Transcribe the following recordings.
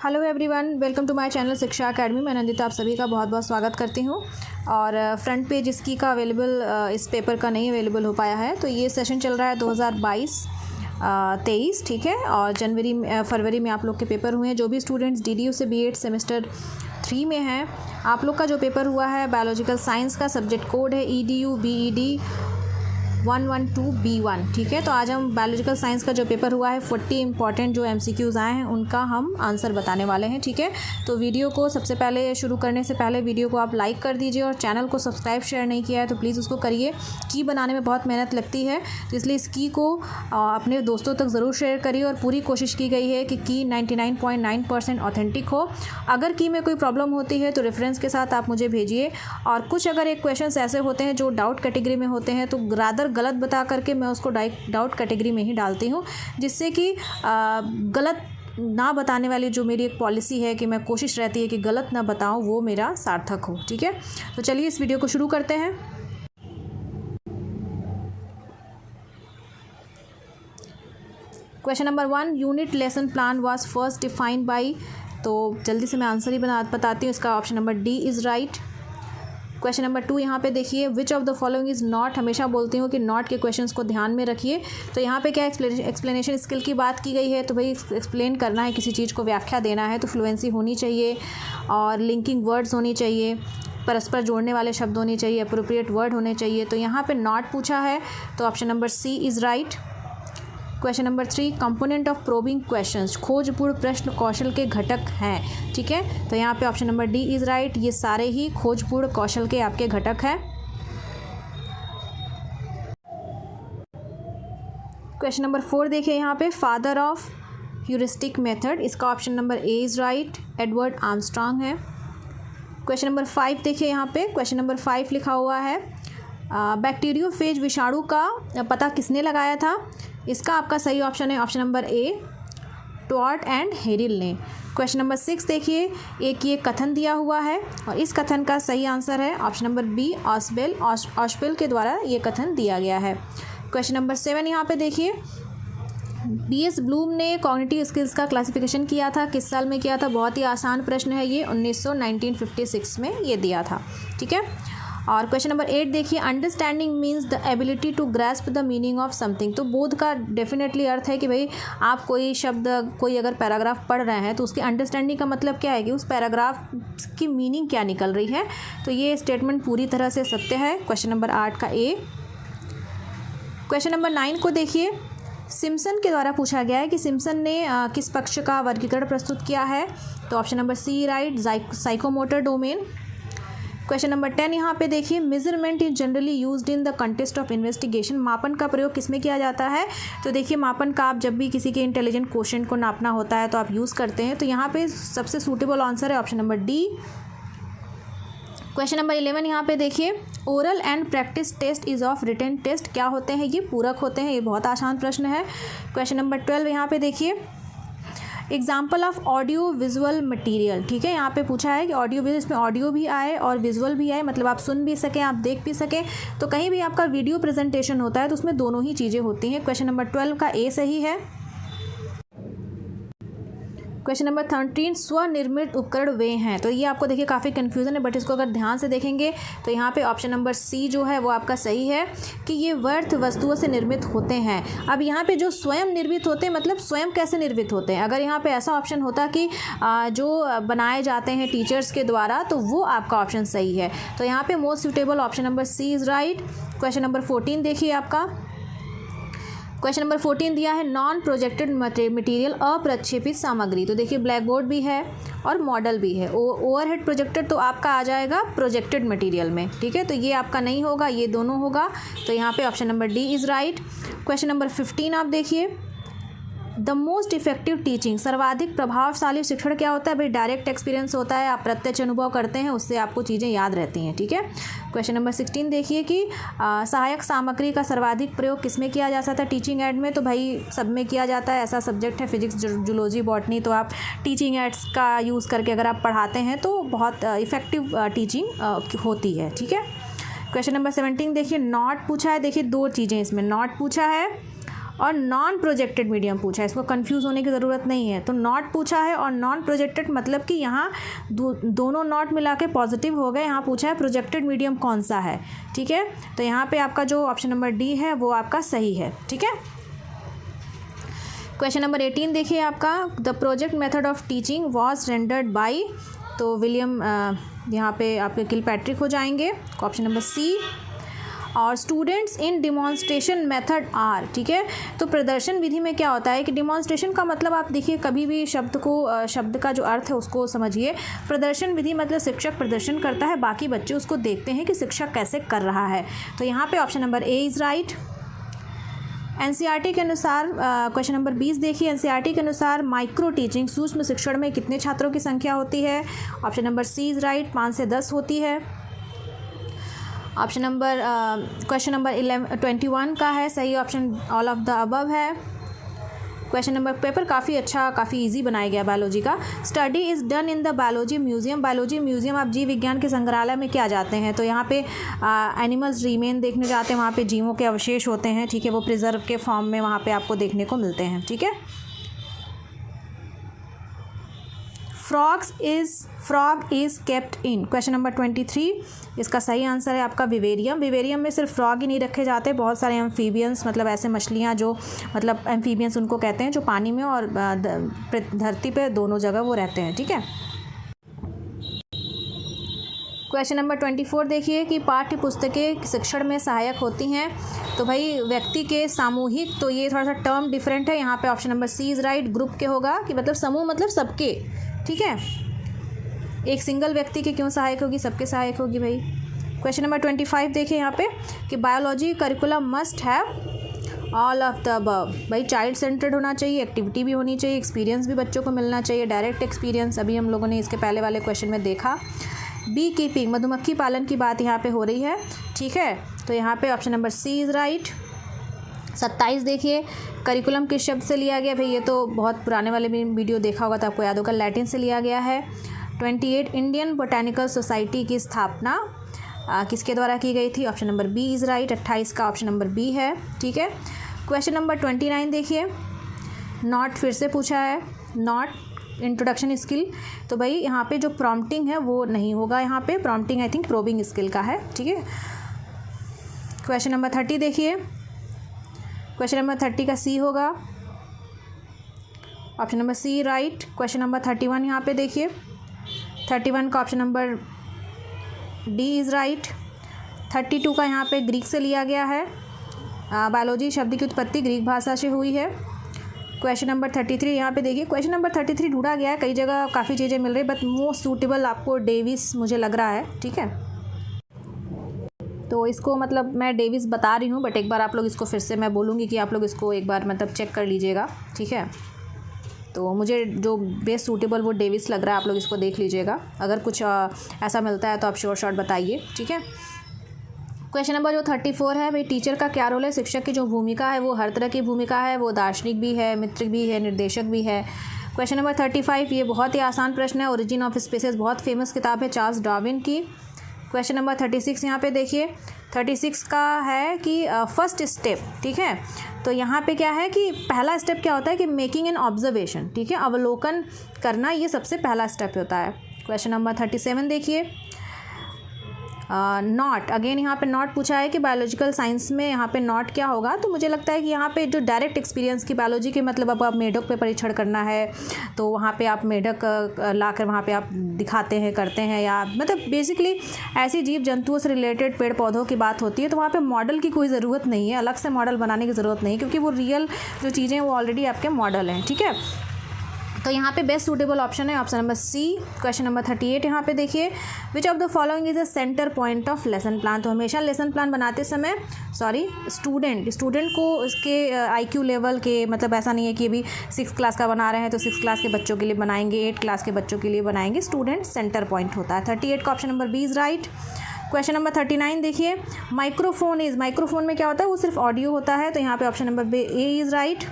Hello everyone, welcome to my channel Shiksha academy. मैं नंदिता आप सभी का बहुत बहुत स्वागत करती हूँ। और फ्रंट पेज इसकी का अवेलेबल इस पेपर का नहीं अवेलेबल हो पाया है। तो ये सेशन चल रहा है 2022-23, ठीक है। और फरवरी में आप लोग के पेपर हुए हैं। जो भी स्टूडेंट्स DDU से B.Ed सेमेस्टर 3 में हैं, आप लोग का जो पेपर हुआ है बायोलॉजिकल साइंस का सब्जेक्ट कोड है EDU BED 112B1, ठीक है। तो आज हम बायोलॉजिकल साइंस का जो पेपर हुआ है 40 इंपॉर्टेंट जो MCQs आए हैं उनका हम आंसर बताने वाले हैं, ठीक है। तो वीडियो को सबसे पहले शुरू करने से पहले वीडियो को आप लाइक कर दीजिए और चैनल को सब्सक्राइब शेयर नहीं किया है तो प्लीज़ उसको करिए। की बनाने में बहुत मेहनत लगती है, तो इसलिए इस की को अपने दोस्तों तक ज़रूर शेयर करिए। और पूरी कोशिश की गई है कि की 99.9% ऑथेंटिक हो। अगर की में कोई प्रॉब्लम होती है तो रेफरेंस के साथ आप मुझे भेजिए। और कुछ अगर एक क्वेश्चन ऐसे होते हैं जो डाउट कैटेगरी में होते हैं तो रादर गलत बता करके मैं उसको डाउट कैटेगरी में ही डालती हूँ, जिससे कि गलत ना बताने वाली जो मेरी एक पॉलिसी है कि मैं कोशिश रहती है कि गलत ना बताऊँ, वो मेरा सार्थक हो, ठीक है। तो चलिए इस वीडियो को शुरू करते हैं। Question number 1, unit lesson plan was first defined by. तो जल्दी से मैं आंसर ही बताती हूँ। इसका option number D is right. Question number 2 यहाँ पे देखिए, which of the following is not. हमेशा बोलती हूँ कि नॉट के क्वेश्चंस को ध्यान में रखिए। तो यहाँ पे क्या एक्सप्लेनेशन स्किल की बात की गई है, तो भाई एक्सप्लेन करना है, किसी चीज़ को व्याख्या देना है तो फ्लुएंसी होनी चाहिए और लिंकिंग वर्ड्स होनी चाहिए, परस्पर जोड़ने वाले शब्द होने चाहिए, अप्रोप्रिएट वर्ड होने चाहिए। तो यहाँ पे नॉट पूछा है तो option number C is right. Question number 3, component of probing questions, खोजपूर्ण प्रश्न कौशल के घटक हैं, ठीक है। तो यहाँ पे option number D is right. ये सारे ही खोजपूर्ण कौशल के आपके घटक हैं। क्वेश्चन नंबर 4 देखिए यहाँ पे, फादर ऑफ ह्यूरिस्टिक मेथड, इसका option number A is right, Edward Armstrong है। क्वेश्चन नंबर 5 देखिए यहाँ पे, क्वेश्चन नंबर 5 लिखा हुआ है, बैक्टीरियोफेज विषाणु का पता किसने लगाया था। इसका आपका सही ऑप्शन है option number A, tort and हेरिल ने। क्वेश्चन नंबर 6 देखिए, एक ये कथन दिया हुआ है और इस कथन का सही आंसर है ऑप्शन नंबर बी, ऑस्पेल के द्वारा ये कथन दिया गया है। क्वेश्चन नंबर 7 यहाँ पे देखिए, B.S. ब्लूम ने कॉग्निटिव स्किल्स का क्लासिफिकेशन किया था, किस साल में किया था। बहुत ही आसान प्रश्न है ये, 1956 में ये दिया था, ठीक है। और क्वेश्चन नंबर 8 देखिए, understanding means the ability to grasp the meaning of something. तो बोध का डेफिनेटली अर्थ है कि भाई आप कोई शब्द, कोई अगर पैराग्राफ पढ़ रहे हैं तो उसकी अंडरस्टैंडिंग का मतलब क्या है कि उस पैराग्राफ की मीनिंग क्या निकल रही है। तो ये स्टेटमेंट पूरी तरह से सत्य है, क्वेश्चन नंबर 8 का ए। क्वेश्चन नंबर 9 को देखिए, सिम्पसन के द्वारा पूछा गया है कि सिम्पसन ने किस पक्ष का वर्गीकरण प्रस्तुत किया है। तो option number C right, psychomotor domain. Question number 10 यहाँ पे देखिए, measurement is generally used in the contest of investigation, मापन का प्रयोग किसमें किया जाता है। तो देखिए मापन का आप जब भी किसी के इंटेलिजेंट क्वेश्चन को नापना होता है तो आप यूज़ करते हैं। तो यहाँ पे सबसे सूटेबल आंसर है option number D. Question number 11 यहाँ पे देखिए, oral and practice test is of written test, क्या होते हैं ये, पूरक होते हैं। ये बहुत आसान प्रश्न है। क्वेश्चन नंबर 12 यहाँ पे देखिए, example of audio visual material, ठीक है। यहाँ पे पूछा है कि ऑडियो विजुअल, इसमें ऑडियो भी आए और विजुअल भी आए, मतलब आप सुन भी सकें, आप देख भी सकें। तो कहीं भी आपका वीडियो प्रेजेंटेशन होता है तो उसमें दोनों ही चीज़ें होती हैं। क्वेश्चन नंबर 12 का ए सही है। क्वेश्चन नंबर 13, स्वनिर्मित उपकरण वे हैं। तो ये आपको देखिए काफ़ी कन्फ्यूज़न है, बट इसको अगर ध्यान से देखेंगे तो यहाँ पे ऑप्शन नंबर सी जो है वो आपका सही है कि ये व्यर्थ वस्तुओं से निर्मित होते हैं। अब यहाँ पे जो स्वयं निर्मित होते हैं, मतलब स्वयं कैसे निर्मित होते हैं। अगर यहाँ पे ऐसा ऑप्शन होता कि जो बनाए जाते हैं टीचर्स के द्वारा, तो वो आपका ऑप्शन सही है। तो यहाँ पे most suitable option number C is right. Question number 14 देखिए आपका, क्वेश्चन नंबर 14 दिया है, नॉन प्रोजेक्टेड मटेरियल, अप्रक्षेपित सामग्री। तो देखिए ब्लैक बोर्ड भी है और मॉडल भी है। ओवरहेड प्रोजेक्टर तो आपका आ जाएगा प्रोजेक्टेड मटेरियल में, ठीक है। तो ये आपका नहीं होगा, ये दोनों होगा। तो यहाँ पे option number D is right. Question number 15 आप देखिए, द मोस्ट इफेक्टिव टीचिंग, सर्वाधिक प्रभावशाली शिक्षण क्या होता है। भाई डायरेक्ट एक्सपीरियंस होता है, आप प्रत्यक्ष अनुभव करते हैं, उससे आपको चीज़ें याद रहती हैं, ठीक है। क्वेश्चन नंबर 16 देखिए कि सहायक सामग्री का सर्वाधिक प्रयोग किसमें किया जा सकता है टीचिंग एड में। तो भाई सब में किया जाता है, ऐसा सब्जेक्ट है फिजिक्स, जूलॉजी, बॉटनी, तो आप टीचिंग एड्स का यूज़ करके अगर आप पढ़ाते हैं तो बहुत इफ़ेक्टिव टीचिंग होती है, ठीक है। क्वेश्चन नंबर 17 देखिए, नॉट पूछा है। देखिए दो चीज़ें इसमें, नॉट पूछा है और नॉन प्रोजेक्टेड मीडियम पूछा है, इसको कंफ्यूज होने की ज़रूरत नहीं है। तो नॉट पूछा है और नॉन प्रोजेक्टेड मतलब कि यहाँ दोनों नॉट मिला के पॉजिटिव हो गए। यहाँ पूछा है प्रोजेक्टेड मीडियम कौन सा है, ठीक है। तो यहाँ पे आपका जो ऑप्शन नंबर डी है वो आपका सही है, ठीक है। क्वेश्चन नंबर 18 देखिए आपका, the project method of teaching was rendered by, तो विलियम यहाँ पे आपके किलपैट्रिक हो जाएंगे, ऑप्शन नंबर सी। और students in demonstration method are, ठीक है। तो प्रदर्शन विधि में क्या होता है कि डिमॉन्स्ट्रेशन का मतलब आप देखिए कभी भी शब्द का जो अर्थ है उसको समझिए। प्रदर्शन विधि मतलब शिक्षक प्रदर्शन करता है, बाकी बच्चे उसको देखते हैं कि शिक्षक कैसे कर रहा है। तो यहाँ पे option number A is right. NCERT के अनुसार क्वेश्चन नंबर 20 देखिए, एनसीईआरटी के अनुसार माइक्रो टीचिंग सूक्ष्म शिक्षण में कितने छात्रों की संख्या होती है? Option number C is right, 5 से 10 होती है। ऑप्शन नंबर क्वेश्चन नंबर 21 का है सही option, all of the above है। क्वेश्चन नंबर पेपर काफ़ी अच्छा, काफ़ी इजी बनाया गया बायोलॉजी का। Study is done in the biology museum, biology museum आप जीव विज्ञान के संग्रहालय में क्या जाते हैं? तो यहाँ पे एनिमल्स रीमेन देखने जाते हैं, वहाँ पे जीवों के अवशेष होते हैं, ठीक है, वो प्रिजर्व के फॉर्म में वहाँ पे आपको देखने को मिलते हैं, ठीक है। Frog is kept in, question number 23, इसका सही आंसर है आपका विवेरियम। विवेरियम में सिर्फ फ्रॉग ही नहीं रखे जाते, बहुत सारे एम्फीबियंस मतलब ऐसे मछलियाँ जो मतलब एम्फीबियंस उनको कहते हैं, जो पानी में और धरती पे दोनों जगह वो रहते हैं, ठीक है। क्वेश्चन नंबर 24 देखिए कि पाठ्य पुस्तकें शिक्षण में सहायक होती हैं। तो भाई व्यक्ति के सामूहिक, तो ये थोड़ा सा टर्म डिफरेंट है, यहाँ पे option number C is right. Group के होगा कि मतलब समूह मतलब सबके, ठीक है। एक सिंगल व्यक्ति के क्यों सहायक होगी, सबके सहायक होगी भाई। क्वेश्चन नंबर 25 देखिए यहाँ पे कि biology curriculum must have all of the above, भाई चाइल्ड सेंटर्ड होना चाहिए, एक्टिविटी भी होनी चाहिए, एक्सपीरियंस भी बच्चों को मिलना चाहिए, डायरेक्ट एक्सपीरियंस अभी हम लोगों ने इसके पहले वाले क्वेश्चन में देखा। बी कीपिंग, मधुमक्खी पालन की बात यहाँ पे हो रही है, ठीक है। तो यहाँ पे option number C is right. 27 देखिए, करिकुलम किस शब्द से लिया गया? भाई ये तो बहुत पुराने वाले भी वीडियो देखा होगा तो आपको याद होगा, लैटिन से लिया गया है। 28 इंडियन बोटैनिकल सोसाइटी की स्थापना किसके द्वारा की गई थी? Option number B is right. 28 का ऑप्शन नंबर बी है, ठीक है। क्वेश्चन नंबर 29 देखिए, नॉट फिर से पूछा है, नॉट इंट्रोडक्शन स्किल, तो भाई यहाँ पे जो प्रॉम्प्टिंग है वो नहीं होगा, यहाँ पे prompting I think probing skill का है, ठीक है। क्वेश्चन नंबर 30 देखिए, क्वेश्चन नंबर 30 का सी होगा, option number C right. Question number 31 यहाँ पे देखिए, 31 का option number D is right. 32 का यहाँ पे ग्रीक से लिया गया है, बायोलॉजी शब्द की उत्पत्ति ग्रीक भाषा से हुई है। क्वेश्चन नंबर 33 यहाँ पे देखिए, क्वेश्चन नंबर 33 ढूंढा गया है, कई जगह काफ़ी चीज़ें मिल रही है, बट मोस्ट सूटेबल आपको डेविस मुझे लग रहा है, ठीक है। तो इसको मतलब मैं डेविस बता रही हूँ, बट एक बार आप लोग इसको फिर से मैं बोलूँगी कि आप लोग इसको एक बार मतलब चेक कर लीजिएगा, ठीक है। तो मुझे जो बेस्ट सूटेबल वो डेविस लग रहा है, आप लोग इसको देख लीजिएगा, अगर कुछ ऐसा मिलता है तो आप शॉर्ट बताइए, ठीक है। क्वेश्चन नंबर जो 34 है, भाई टीचर का क्या रोल है? शिक्षक की जो भूमिका है वो हर तरह की भूमिका है, वो दार्शनिक भी है, मित्र भी है, निर्देशक भी है। क्वेश्चन नंबर 35, ये बहुत ही आसान प्रश्न है, ओरिजिन ऑफ स्पीसीज बहुत फेमस किताब है चार्ल्स डार्विन की। क्वेश्चन नंबर 36 यहाँ पे देखिए, 36 का है कि फर्स्ट स्टेप, ठीक है। तो यहाँ पे क्या है कि पहला स्टेप क्या होता है कि मेकिंग एन ऑब्जर्वेशन, ठीक है, अवलोकन करना, ये सबसे पहला स्टेप होता है। क्वेश्चन नंबर 37 देखिए, नॉट, अगेन यहाँ पे नॉट पूछा है कि बायोलॉजिकल साइंस में यहाँ पे नॉट क्या होगा? तो मुझे लगता है कि यहाँ पे जो डायरेक्ट एक्सपीरियंस की बायोलॉजी के मतलब अब आप मेढक पे परीक्षण करना है तो वहाँ पे आप मेढक लाकर वहाँ पे आप दिखाते हैं, करते हैं, या मतलब बेसिकली ऐसी जीव जंतुओं से रिलेटेड पेड़ पौधों की बात होती है, तो वहाँ पे मॉडल की कोई ज़रूरत नहीं है, अलग से मॉडल बनाने की ज़रूरत नहीं, क्योंकि वो रियल जो चीज़ें वो ऑलरेडी आपके मॉडल हैं, ठीक है। तो यहाँ पे बेस्ट सूटेबल ऑप्शन है option number C. Question number 38 यहाँ पे देखिए, which of the following is a centre point of lesson plan? तो हमेशा लेसन प्लान बनाते समय स्टूडेंट को उसके IQ लेवल के, मतलब ऐसा नहीं है कि अभी 6th क्लास का बना रहे हैं तो 6th क्लास के बच्चों के लिए बनाएंगे, 8th क्लास के बच्चों के लिए बनाएंगे, स्टूडेंट सेंटर पॉइंट होता है। 38 का option number B is right. Question number 39 देखिए, माइक्रोफोन में क्या होता है? वो सिर्फ ऑडियो होता है, तो यहाँ पे option number A is right.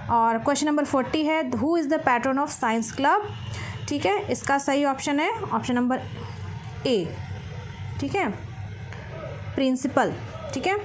और क्वेश्चन नंबर 40 है, who is the pattern of science club? ठीक है, इसका सही ऑप्शन है ऑप्शन नंबर ए, ठीक है, प्रिंसिपल, ठीक है।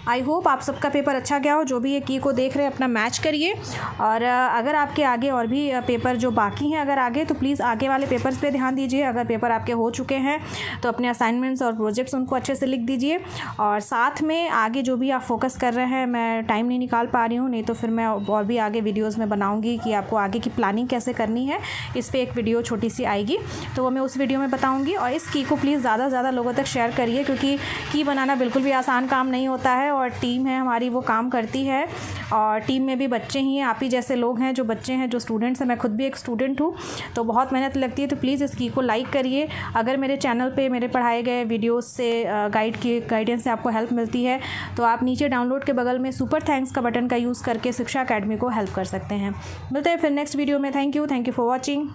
आई होप आप सबका पेपर अच्छा गया हो। जो भी ये की को देख रहे हैं अपना मैच करिए, और अगर आपके आगे और भी पेपर जो बाकी हैं अगर आगे, तो प्लीज़ आगे वाले पेपर्स पे ध्यान दीजिए। अगर पेपर आपके हो चुके हैं तो अपने असाइनमेंट्स और प्रोजेक्ट्स उनको अच्छे से लिख दीजिए, और साथ में आगे जो भी आप फोकस कर रहे हैं, मैं टाइम नहीं निकाल पा रही हूँ, नहीं तो फिर मैं और भी आगे वीडियोज़ में बनाऊँगी कि आपको आगे की प्लानिंग कैसे करनी है। इस पर एक वीडियो छोटी सी आएगी, तो वो मैं उस वीडियो में बताऊँगी। और इस की को प्लीज़ ज़्यादा से ज़्यादा लोगों तक शेयर करिए, क्योंकि की बनाना बिल्कुल भी आसान काम नहीं होता है, और टीम है हमारी वो काम करती है, और टीम में भी बच्चे ही हैं, आप ही जैसे लोग हैं जो बच्चे हैं, जो स्टूडेंट्स हैं। मैं खुद भी एक स्टूडेंट हूँ, तो बहुत मेहनत लगती है। तो प्लीज़ इस की को लाइक करिए। अगर मेरे चैनल पे मेरे पढ़ाए गए वीडियोस से गाइडेंस से आपको हेल्प मिलती है, तो आप नीचे डाउनलोड के बगल में सुपर थैंक्स का बटन का यूज़ करके शिक्षा अकेडमी को हेल्प कर सकते हैं। मिलते हैं फिर नेक्स्ट वीडियो में। Thank you for watching.